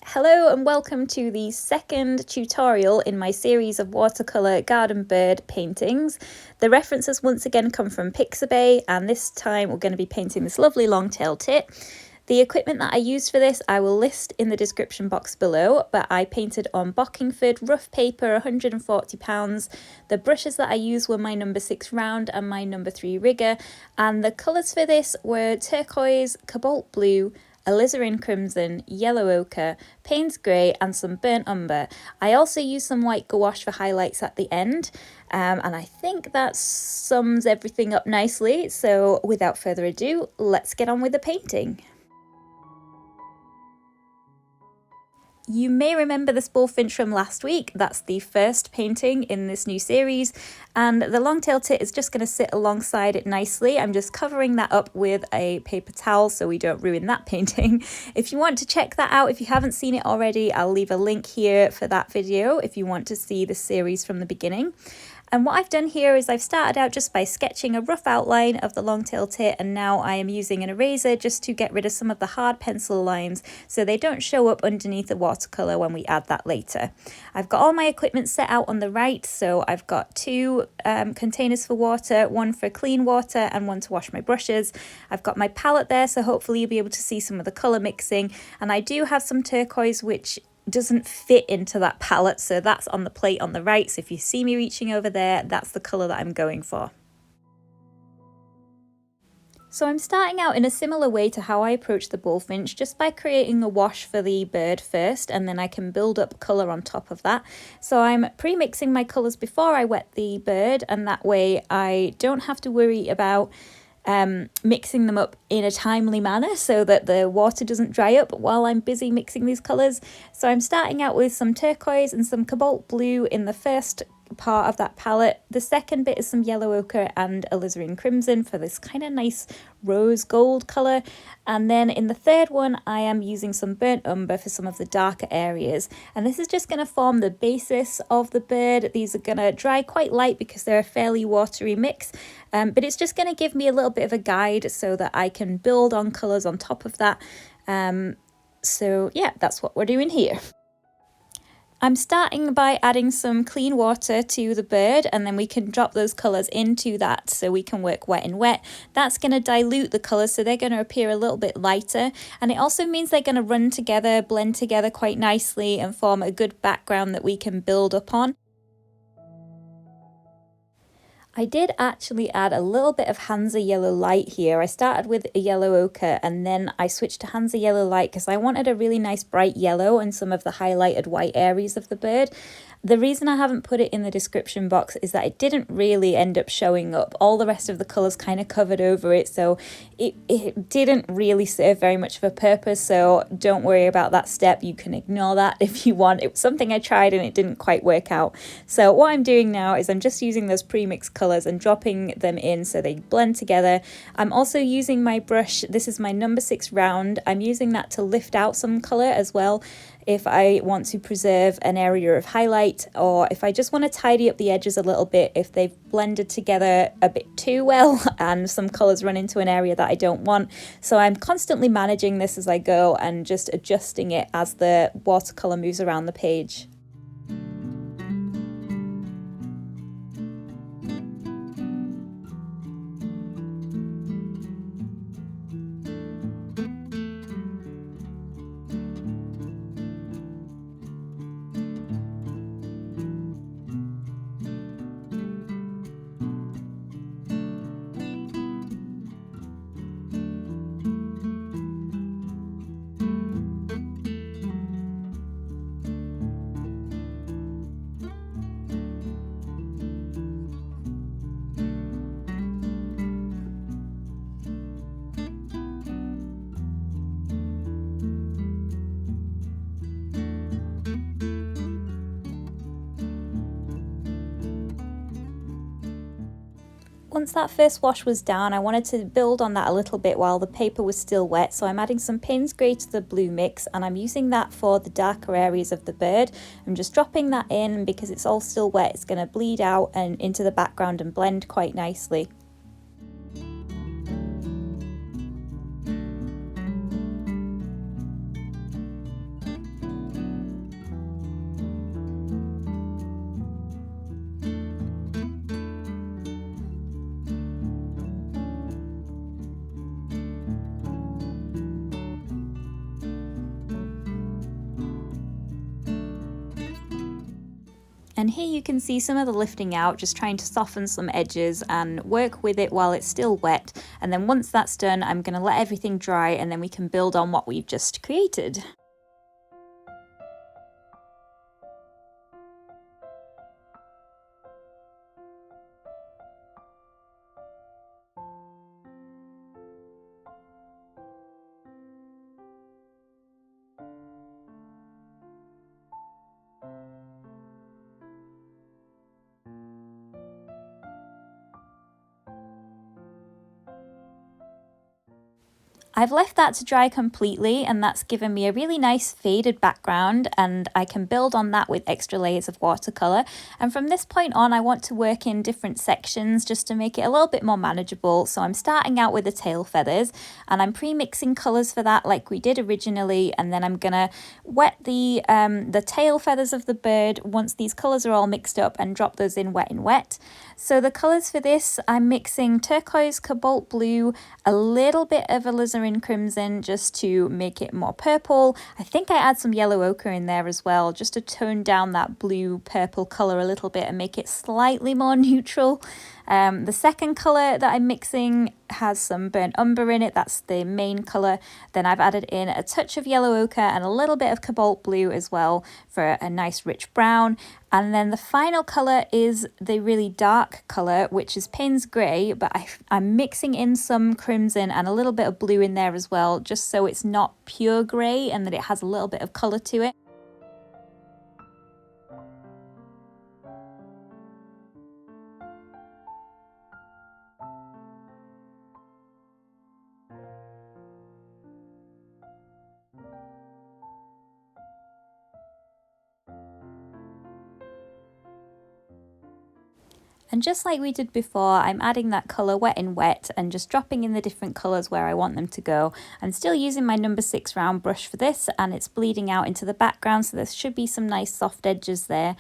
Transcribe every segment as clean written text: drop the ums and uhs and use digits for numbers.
Hello and welcome to the second tutorial in my series of watercolour garden bird paintings. The references once again come from Pixabay, and this time we're going to be painting this lovely long-tailed tit. The equipment that I used for this I will list in the description box below, but I painted on Bockingford rough paper, £140. The brushes that I used were my number 6 round and my number 3 rigger, and the colours for this were Turquoise, Cobalt Blue, Alizarin Crimson, Yellow Ochre, Payne's Grey and some burnt umber. I also used some white gouache for highlights at the end, and I think that sums everything up nicely. So without further ado, let's get on with the painting. You may remember this bullfinch from last week. That's the first painting in this new series, and the long-tailed tit is just going to sit alongside it nicely. I'm just covering that up with a paper towel so we don't ruin that painting. If you want to check that out, if you haven't seen it already, I'll leave a link here for that video if you want to see the series from the beginning. And what I've done here is I've started out just by sketching a rough outline of the long-tailed tit, and now I am using an eraser just to get rid of some of the hard pencil lines so they don't show up underneath the watercolour when we add that later. I've got all my equipment set out on the right, so I've got two containers for water, one for clean water and one to wash my brushes. I've got my palette there, so hopefully you'll be able to see some of the colour mixing, and I do have some turquoise which doesn't fit into that palette, so that's on the plate on the right. So if you see me reaching over there, that's the colour that I'm going for. So I'm starting out in a similar way to how I approached the bullfinch, just by creating a wash for the bird first, and then I can build up colour on top of that. So I'm pre-mixing my colours before I wet the bird, and that way I don't have to worry about mixing them up in a timely manner so that the water doesn't dry up while I'm busy mixing these colours. So I'm starting out with some turquoise and some cobalt blue in the first part of that palette. The second bit is some yellow ochre and alizarin crimson for this kind of nice rose gold colour, and then in the third one I am using some burnt umber for some of the darker areas, and this is just going to form the basis of the bird. These are going to dry quite light because they're a fairly watery mix, but it's just going to give me a little bit of a guide so that I can build on colours on top of that. So yeah, that's what we're doing here. I'm starting by adding some clean water to the bird, and then we can drop those colours into that so we can work wet and wet. That's going to dilute the colours so they're going to appear a little bit lighter, and it also means they're going to run together, blend together quite nicely and form a good background that we can build upon. I did actually add a little bit of Hansa Yellow Light here. I started with a yellow ochre and then I switched to Hansa Yellow Light because I wanted a really nice bright yellow in some of the highlighted white areas of the bird. The reason I haven't put it in the description box is that it didn't really end up showing up. All the rest of the colours kind of covered over it, so it didn't really serve very much of a purpose, so don't worry about that step. You can ignore that if you want. It was something I tried and it didn't quite work out. So what I'm doing now is I'm just using those pre-mixed colours and dropping them in so they blend together. I'm also using my brush. This is my number 6 round. I'm using that to lift out some colour as well, if I want to preserve an area of highlight, or if I just want to tidy up the edges a little bit if they've blended together a bit too well and some colours run into an area that I don't want. So I'm constantly managing this as I go and just adjusting it as the watercolour moves around the page. Once that first wash was down, I wanted to build on that a little bit while the paper was still wet, so I'm adding some Payne's Grey to the blue mix, and I'm using that for the darker areas of the bird. I'm just dropping that in, and because it's all still wet, it's going to bleed out and into the background and blend quite nicely. And here you can see some of the lifting out, just trying to soften some edges and work with it while it's still wet. And then once that's done, I'm going to let everything dry and then we can build on what we've just created. I've left that to dry completely and that's given me a really nice faded background, and I can build on that with extra layers of watercolour. And from this point on I want to work in different sections just to make it a little bit more manageable. So I'm starting out with the tail feathers and I'm pre-mixing colours for that like we did originally, and then I'm gonna wet the tail feathers of the bird once these colours are all mixed up and drop those in wet. So the colours for this, I'm mixing Turquoise, Cobalt Blue, a little bit of Alizarin Crimson just to make it more purple. I think I add some yellow ochre in there as well, just to tone down that blue purple colour a little bit and make it slightly more neutral. The second colour that I'm mixing has some burnt umber in it, that's the main colour. Then I've added in a touch of yellow ochre and a little bit of cobalt blue as well for a nice rich brown. And then the final colour is the really dark colour, which is Payne's grey, but I'm mixing in some crimson and a little bit of blue in there as well, just so it's not pure grey and that it has a little bit of colour to it. And just like we did before, I'm adding that colour wet in wet and just dropping in the different colours where I want them to go. I'm still using my number 6 round brush for this and it's bleeding out into the background, so there should be some nice soft edges there.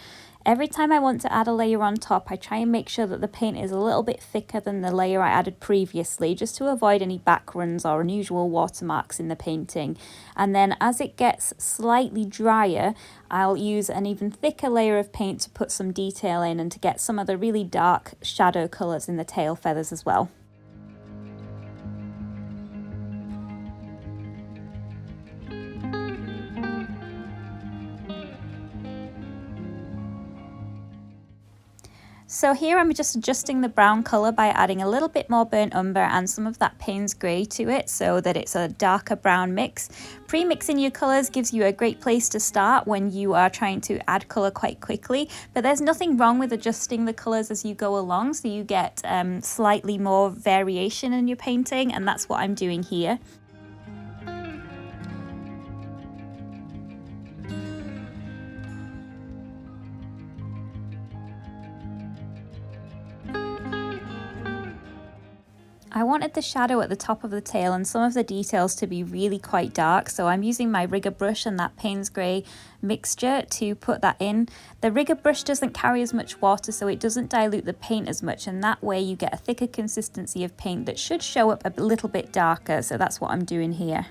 Every time I want to add a layer on top, I try and make sure that the paint is a little bit thicker than the layer I added previously, just to avoid any back runs or unusual watermarks in the painting. And then as it gets slightly drier, I'll use an even thicker layer of paint to put some detail in and to get some of the really dark shadow colours in the tail feathers as well. So here I'm just adjusting the brown colour by adding a little bit more burnt umber and some of that Payne's grey to it so that it's a darker brown mix. Pre-mixing your colours gives you a great place to start when you are trying to add colour quite quickly, but there's nothing wrong with adjusting the colours as you go along so you get slightly more variation in your painting, and that's what I'm doing here. I wanted the shadow at the top of the tail and some of the details to be really quite dark, so I'm using my rigger brush and that Payne's grey mixture to put that in. The rigger brush doesn't carry as much water, so it doesn't dilute the paint as much, and that way you get a thicker consistency of paint that should show up a little bit darker, so that's what I'm doing here.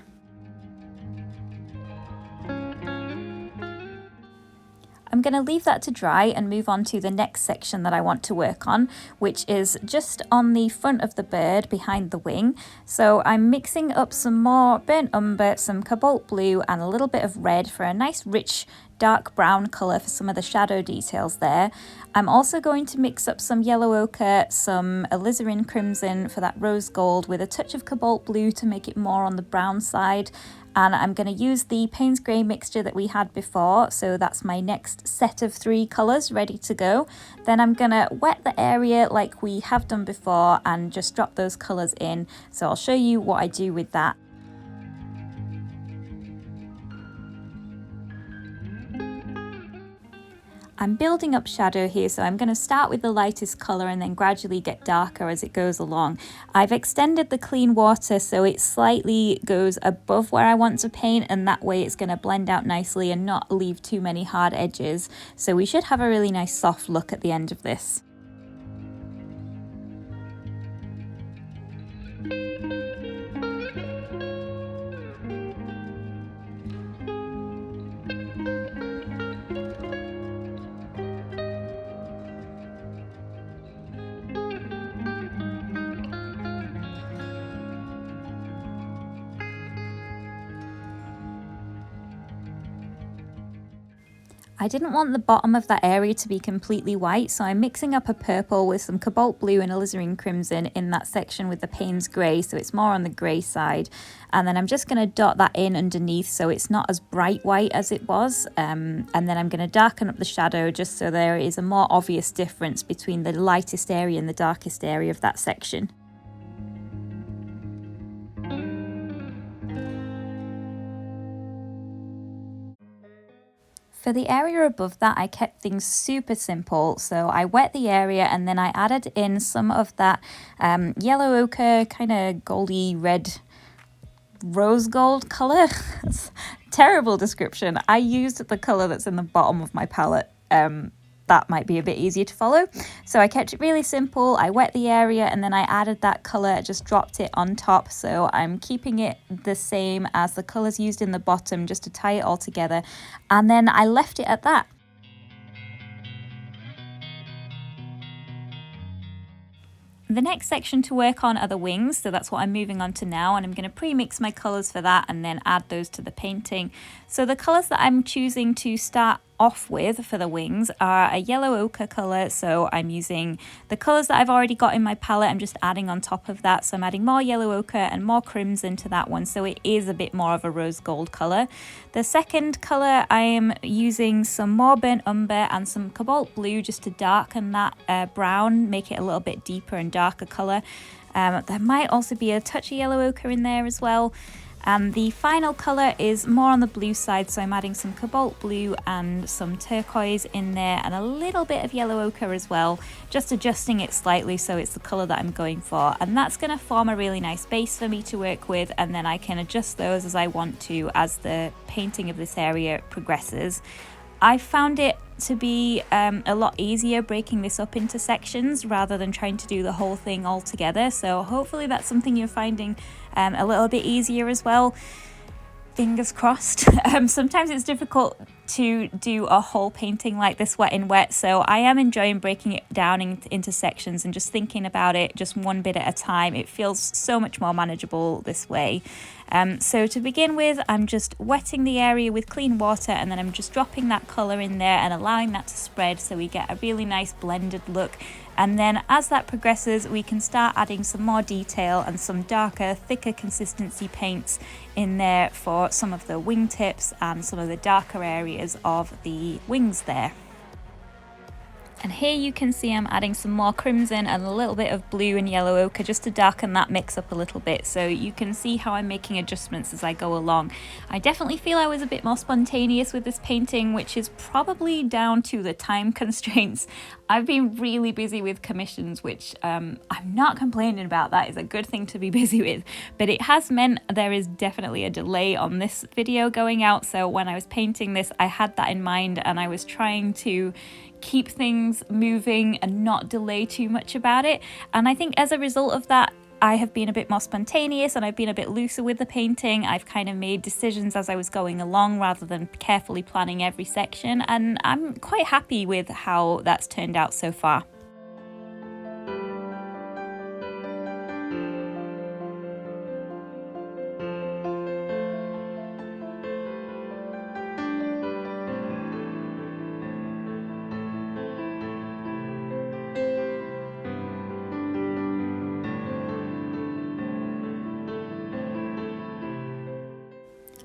I'm going to leave that to dry and move on to the next section that I want to work on, which is just on the front of the bird behind the wing. So I'm mixing up some more burnt umber, some cobalt blue and a little bit of red for a nice rich dark brown colour for some of the shadow details there. I'm also going to mix up some yellow ochre, some alizarin crimson for that rose gold with a touch of cobalt blue to make it more on the brown side. And I'm going to use the Payne's grey mixture that we had before, so that's my next set of 3 colours ready to go. Then I'm going to wet the area like we have done before and just drop those colours in, so I'll show you what I do with that. I'm building up shadow here, so I'm going to start with the lightest colour and then gradually get darker as it goes along. I've extended the clean water so it slightly goes above where I want to paint, and that way it's going to blend out nicely and not leave too many hard edges. So we should have a really nice soft look at the end of this. I didn't want the bottom of that area to be completely white, so I'm mixing up a purple with some Cobalt Blue and Alizarin Crimson in that section with the Payne's grey, so it's more on the grey side. And then I'm just going to dot that in underneath so it's not as bright white as it was. And then I'm going to darken up the shadow just so there is a more obvious difference between the lightest area and the darkest area of that section. For the area above that, I kept things super simple. So I wet the area and then I added in some of that yellow ochre, kind of goldy red rose gold colour. Terrible description. I used the colour that's in the bottom of my palette. That might be a bit easier to follow. So I kept it really simple. I wet the area and then I added that colour, just dropped it on top. So I'm keeping it the same as the colours used in the bottom just to tie it all together. And then I left it at that. The next section to work on are the wings, so that's what I'm moving on to now, and I'm going to pre-mix my colours for that and then add those to the painting. So the colours that I'm choosing to start off with for the wings are a yellow ochre colour, so I'm using the colours that I've already got in my palette. I'm just adding on top of that, so I'm adding more yellow ochre and more crimson to that one, so it is a bit more of a rose gold colour. The second colour, I am using some more burnt umber and some cobalt blue just to darken that brown, make it a little bit deeper and darker colour. There might also be a touch of yellow ochre in there as well. And the final colour is more on the blue side, so I'm adding some cobalt blue and some turquoise in there and a little bit of yellow ochre as well, just adjusting it slightly so it's the colour that I'm going for. And that's going to form a really nice base for me to work with, and then I can adjust those as I want to as the painting of this area progresses. I found it to be a lot easier breaking this up into sections rather than trying to do the whole thing all together, so hopefully that's something you're finding a little bit easier as well. Fingers crossed. Sometimes it's difficult to do a whole painting like this wet in wet, so I am enjoying breaking it down into sections and just thinking about it just one bit at a time. It feels so much more manageable this way. So to begin with, I'm just wetting the area with clean water, and then I'm just dropping that colour in there and allowing that to spread so we get a really nice blended look. And then as that progresses, we can start adding some more detail and some darker, thicker consistency paints in there for some of the wingtips and some of the darker areas of the wings there. And here you can see I'm adding some more crimson and a little bit of blue and yellow ochre just to darken that mix up a little bit, so you can see how I'm making adjustments as I go along. I definitely feel I was a bit more spontaneous with this painting, which is probably down to the time constraints. I've been really busy with commissions, which I'm not complaining about. That is a good thing to be busy with, but it has meant there is definitely a delay on this video going out. So when I was painting this, I had that in mind and I was trying to keep things moving and not delay too much about it. And I think as a result of that, I have been a bit more spontaneous and I've been a bit looser with the painting. I've kind of made decisions as I was going along rather than carefully planning every section, and I'm quite happy with how that's turned out so far.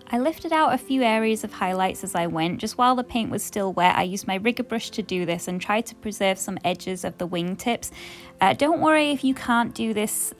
I lifted out a few areas of highlights as I went. Just while the paint was still wet, I used my rigger brush to do this and tried to preserve some edges of the wingtips. Don't worry if you can't do this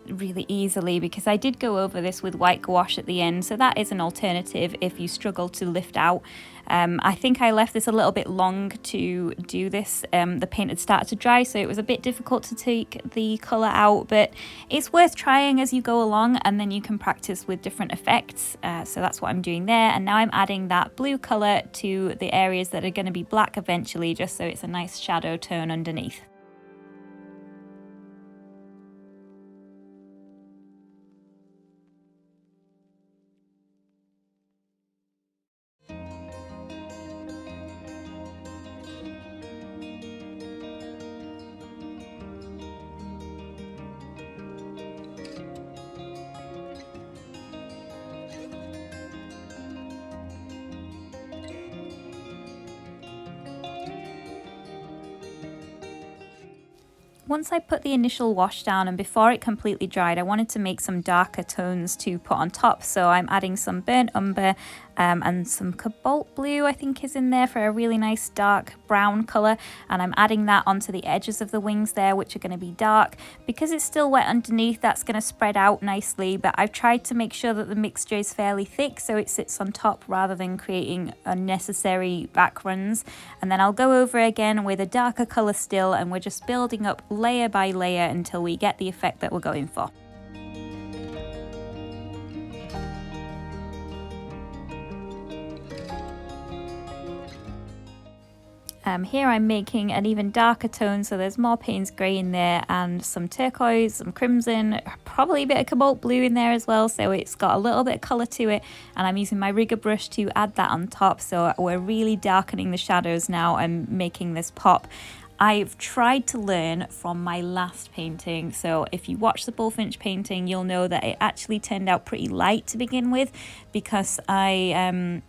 really easily, because I did go over this with white gouache at the end, so that is an alternative if you struggle to lift out. I think I left this a little bit long to do this. The paint had started to dry, so it was a bit difficult to take the colour out, but it's worth trying as you go along, and then you can practice with different effects. So that's what I'm doing there, and now I'm adding that blue colour to the areas that are going to be black eventually, just so it's a nice shadow tone underneath. Once I put the initial wash down and before it completely dried, I wanted to make some darker tones to put on top. So I'm adding some burnt umber and some cobalt blue, I think, is in there for a really nice dark brown colour. And I'm adding that onto the edges of the wings there, which are going to be dark. Because it's still wet underneath, that's going to spread out nicely. But I've tried to make sure that the mixture is fairly thick so it sits on top rather than creating unnecessary back runs. And then I'll go over again with a darker colour still, and we're just building up layer by layer until we get the effect that we're going for. Here I'm making an even darker tone, so there's more Payne's grey in there and some turquoise, some crimson, probably a bit of cobalt blue in there as well, so it's got a little bit of colour to it, and I'm using my rigger brush to add that on top, so we're really darkening the shadows now and making this pop. I've tried to learn from my last painting, so if you watch the bullfinch painting you'll know that it actually turned out pretty light to begin with because I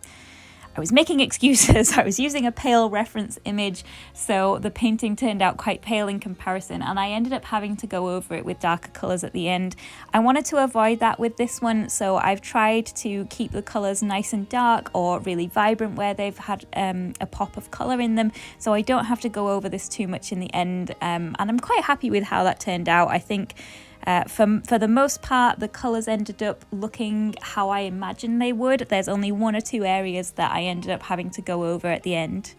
was making excuses. I was using a pale reference image, so the painting turned out quite pale in comparison, and I ended up having to go over it with darker colours at the end. I wanted to avoid that with this one, so I've tried to keep the colours nice and dark or really vibrant where they've had a pop of colour in them, so I don't have to go over this too much in the end, and I'm quite happy with how that turned out. I think for the most part, the colours ended up looking how I imagined they would. There's only one or two areas that I ended up having to go over at the end.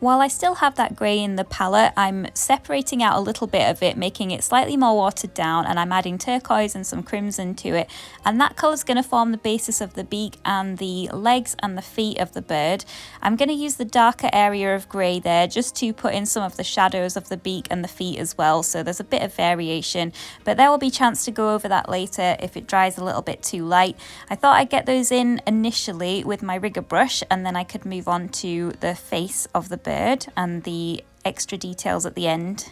While I still have that grey in the palette, I'm separating out a little bit of it, making it slightly more watered down, and I'm adding turquoise and some crimson to it. And that colour is going to form the basis of the beak and the legs and the feet of the bird. I'm going to use the darker area of grey there just to put in some of the shadows of the beak and the feet as well, so there's a bit of variation. But there will be a chance to go over that later if it dries a little bit too light. I thought I'd get those in initially with my rigger brush, and then I could move on to the face of the bird and the extra details at the end.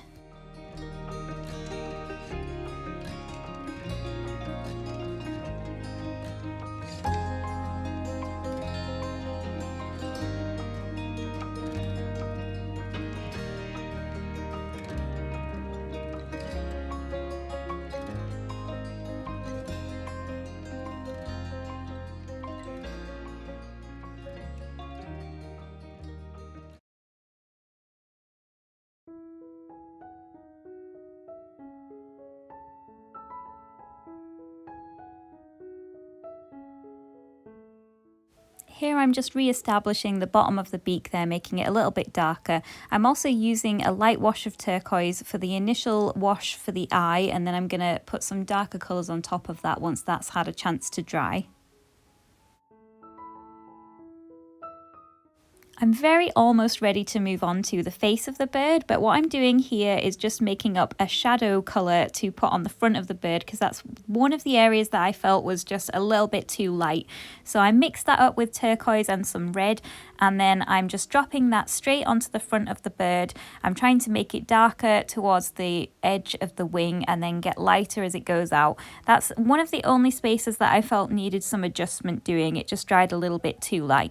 Here I'm just re-establishing the bottom of the beak there, making it a little bit darker. I'm also using a light wash of turquoise for the initial wash for the eye, and then I'm going to put some darker colours on top of that once that's had a chance to dry. I'm very almost ready to move on to the face of the bird, but what I'm doing here is just making up a shadow colour to put on the front of the bird, because that's one of the areas that I felt was just a little bit too light. So I mixed that up with turquoise and some red, and then I'm just dropping that straight onto the front of the bird. I'm trying to make it darker towards the edge of the wing and then get lighter as it goes out. That's one of the only spaces that I felt needed some adjustment doing. It just dried a little bit too light.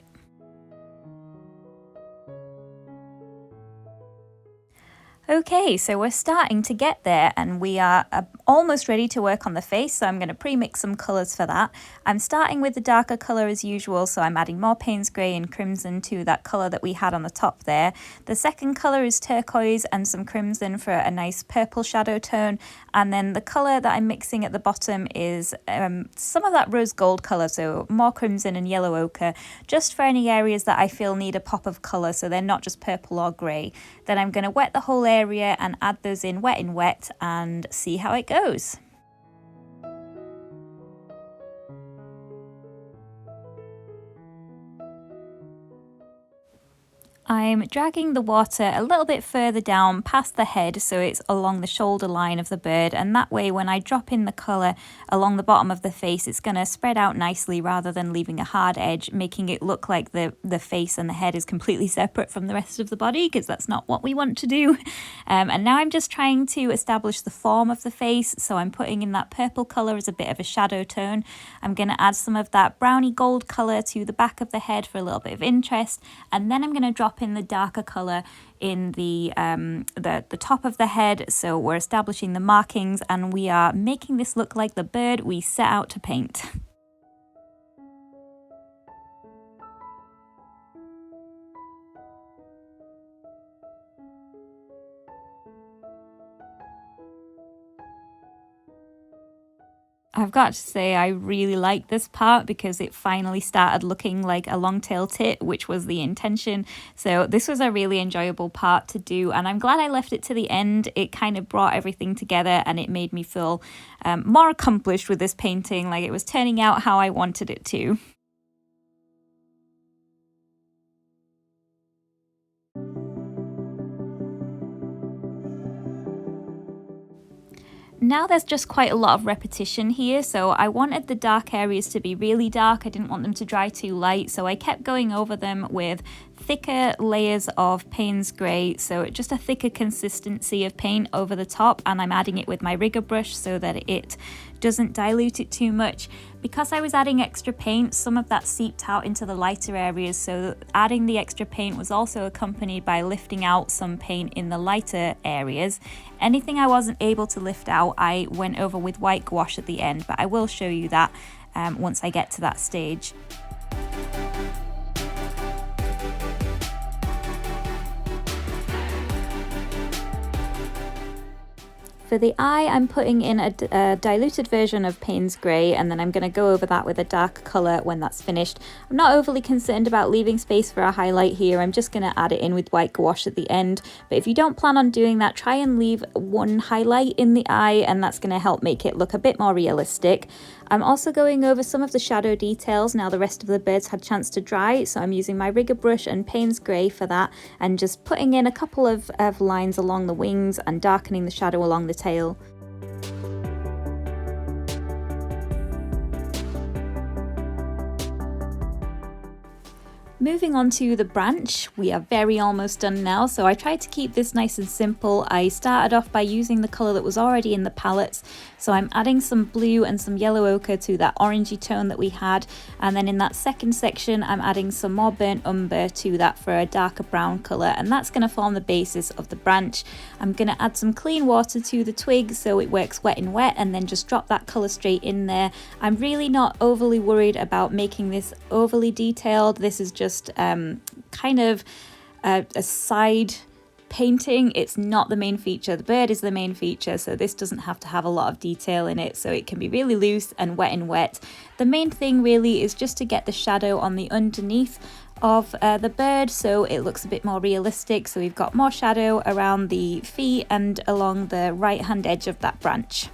Okay, so we're starting to get there, and we are almost ready to work on the face, so I'm going to pre-mix some colours for that. I'm starting with the darker colour as usual, so I'm adding more Payne's grey and crimson to that colour that we had on the top there. The second colour is turquoise and some crimson for a nice purple shadow tone, and then the colour that I'm mixing at the bottom is some of that rose gold colour, so more crimson and yellow ochre, just for any areas that I feel need a pop of colour, so they're not just purple or grey. Then I'm going to wet the whole area and add those in wet and see how it goes. I'm dragging the water a little bit further down past the head so it's along the shoulder line of the bird, and that way when I drop in the colour along the bottom of the face it's going to spread out nicely rather than leaving a hard edge, making it look like the face and the head is completely separate from the rest of the body, because that's not what we want to do. And now I'm just trying to establish the form of the face, so I'm putting in that purple colour as a bit of a shadow tone. I'm going to add some of that browny gold colour to the back of the head for a little bit of interest, and then I'm going to drop in the darker colour in the top of the head. So we're establishing the markings and we are making this look like the bird we set out to paint. I've got to say I really like this part because it finally started looking like a long-tailed tit, which was the intention. So this was a really enjoyable part to do, and I'm glad I left it to the end. It kind of brought everything together and it made me feel more accomplished with this painting, like it was turning out how I wanted it to. Now there's just quite a lot of repetition here, so I wanted the dark areas to be really dark. I didn't want them to dry too light, so I kept going over them with thicker layers of Payne's grey, so just a thicker consistency of paint over the top, and I'm adding it with my rigger brush so that it doesn't dilute it too much. Because I was adding extra paint, some of that seeped out into the lighter areas, so adding the extra paint was also accompanied by lifting out some paint in the lighter areas. Anything I wasn't able to lift out, I went over with white gouache at the end, but I will show you that once I get to that stage. For the eye, I'm putting in a diluted version of Payne's grey, and then I'm going to go over that with a dark colour when that's finished. I'm not overly concerned about leaving space for a highlight here. I'm just going to add it in with white gouache at the end. But if you don't plan on doing that, try and leave one highlight in the eye, and that's going to help make it look a bit more realistic. I'm also going over some of the shadow details now the rest of the birds had a chance to dry, so I'm using my rigger brush and Payne's grey for that, and just putting in a couple of lines along the wings and darkening the shadow along the tail. Moving on to the branch, we are very almost done now, so I tried to keep this nice and simple. I started off by using the colour that was already in the palettes, so I'm adding some blue and some yellow ochre to that orangey tone that we had, and then in that second section I'm adding some more burnt umber to that for a darker brown colour, and that's going to form the basis of the branch. I'm going to add some clean water to the twig so it works wet in wet, and then just drop that colour straight in there. I'm really not overly worried about making this overly detailed. This is just kind of a side painting. It's not the main feature. The bird is the main feature, so this doesn't have to have a lot of detail in it, so it can be really loose and wet in wet. The main thing really is just to get the shadow on the underneath of the bird so it looks a bit more realistic. So we've got more shadow around the feet and along the right hand edge of that branch.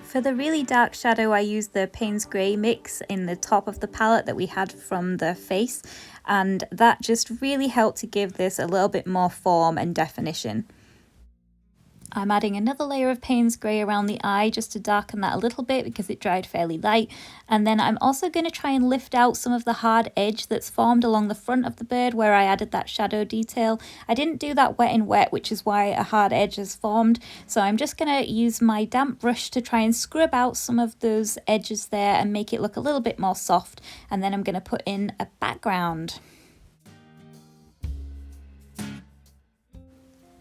For the really dark shadow, I used the Payne's grey mix in the top of the palette that we had from the face, and that just really helped to give this a little bit more form and definition. I'm adding another layer of Payne's grey around the eye just to darken that a little bit because it dried fairly light. And then I'm also going to try and lift out some of the hard edge that's formed along the front of the bird where I added that shadow detail. I didn't do that wet in wet, which is why a hard edge has formed. So I'm just going to use my damp brush to try and scrub out some of those edges there and make it look a little bit more soft. And then I'm going to put in a background.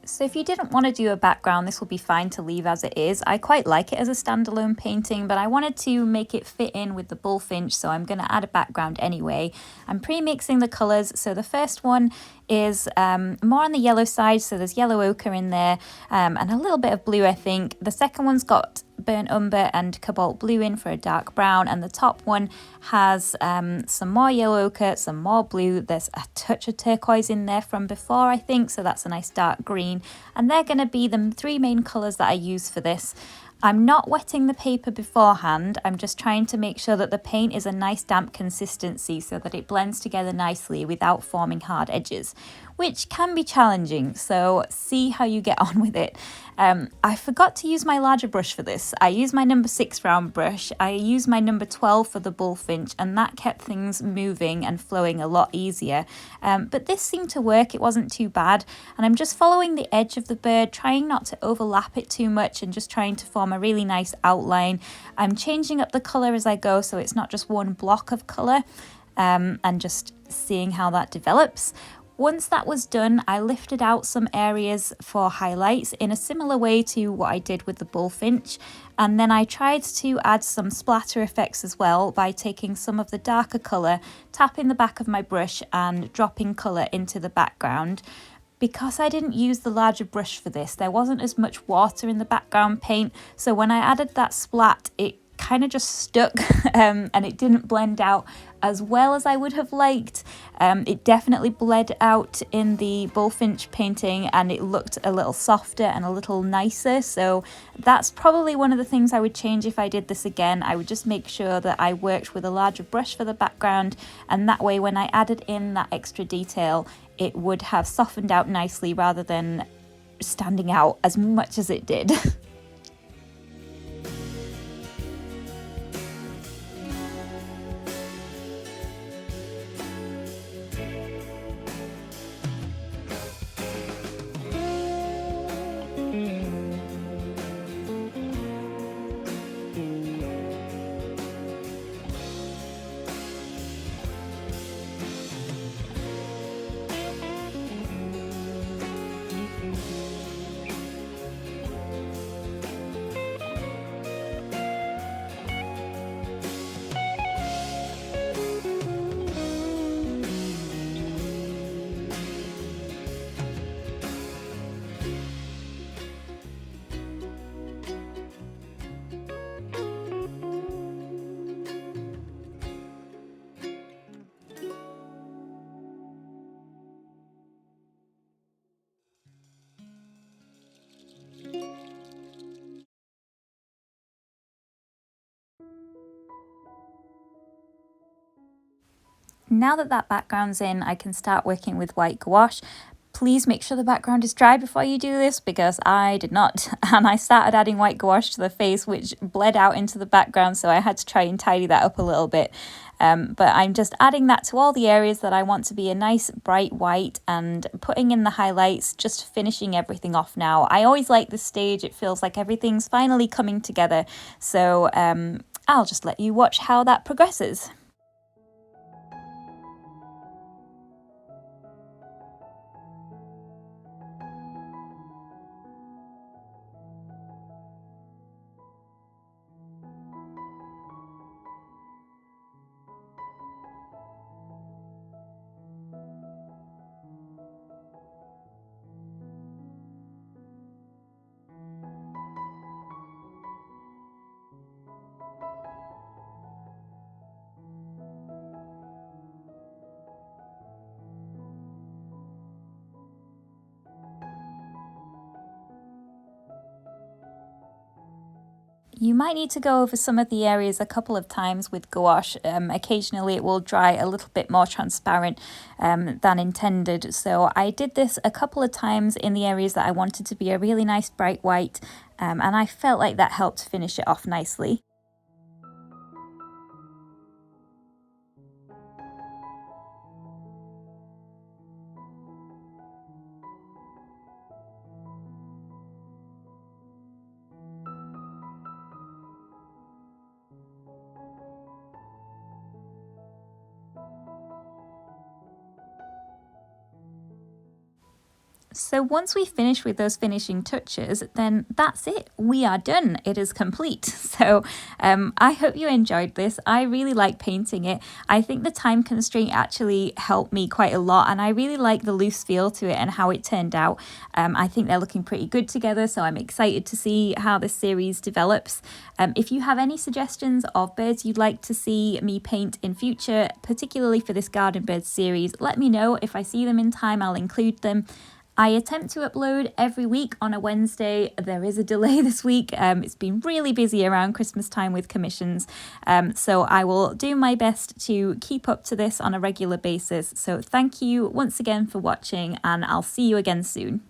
So if you didn't want to do a background, this will be fine to leave as it is. I quite like it as a standalone painting, but I wanted to make it fit in with the bullfinch, so I'm going to add a background anyway. I'm pre-mixing the colours, so the first one is more on the yellow side, so there's yellow ochre in there and a little bit of blue, I think. The second one's got burnt umber and cobalt blue in for a dark brown, and the top one has some more yellow ochre, some more blue. There's a touch of turquoise in there from before, I think, so that's a nice dark green, and they're going to be the three main colours that I use for this. I'm not wetting the paper beforehand, I'm just trying to make sure that the paint is a nice damp consistency so that it blends together nicely without forming hard edges, which can be challenging, so see how you get on with it. I forgot to use my larger brush for this. I used my number 6 round brush, I used my number 12 for the bullfinch, and that kept things moving and flowing a lot easier. But this seemed to work, it wasn't too bad, and I'm just following the edge of the bird, trying not to overlap it too much and just trying to form a really nice outline. I'm changing up the colour as I go so it's not just one block of colour, and just seeing how that develops. Once that was done, I lifted out some areas for highlights in a similar way to what I did with the bullfinch, and then I tried to add some splatter effects as well by taking some of the darker colour, tapping the back of my brush and dropping colour into the background. Because I didn't use the larger brush for this, there wasn't as much water in the background paint, so when I added that splat, it kind of just stuck and it didn't blend out as well as I would have liked. It definitely bled out in the bullfinch painting and it looked a little softer and a little nicer, so that's probably one of the things I would change if I did this again. I would just make sure that I worked with a larger brush for the background, and that way when I added in that extra detail it would have softened out nicely rather than standing out as much as it did. Now that that background's in, I can start working with white gouache. Please make sure the background is dry before you do this, because I did not. And I started adding white gouache to the face, which bled out into the background, so I had to try and tidy that up a little bit. But I'm just adding that to all the areas that I want to be a nice bright white and putting in the highlights, just finishing everything off now. I always like this stage, it feels like everything's finally coming together. So I'll just let you watch how that progresses. You might need to go over some of the areas a couple of times with gouache. Occasionally it will dry a little bit more transparent than intended. So I did this a couple of times in the areas that I wanted to be a really nice bright white, and I felt like that helped finish it off nicely. So once we finish with those finishing touches, then that's it. We are done. It is complete. So I hope you enjoyed this. I really like painting it. I think the time constraint actually helped me quite a lot, and I really like the loose feel to it and how it turned out. I think they're looking pretty good together, so I'm excited to see how this series develops. If you have any suggestions of birds you'd like to see me paint in future, particularly for this garden birds series, let me know. If I see them in time, I'll include them. I attempt to upload every week on a Wednesday. There is a delay this week. It's been really busy around Christmas time with commissions. So I will do my best to keep up to this on a regular basis. So thank you once again for watching, and I'll see you again soon.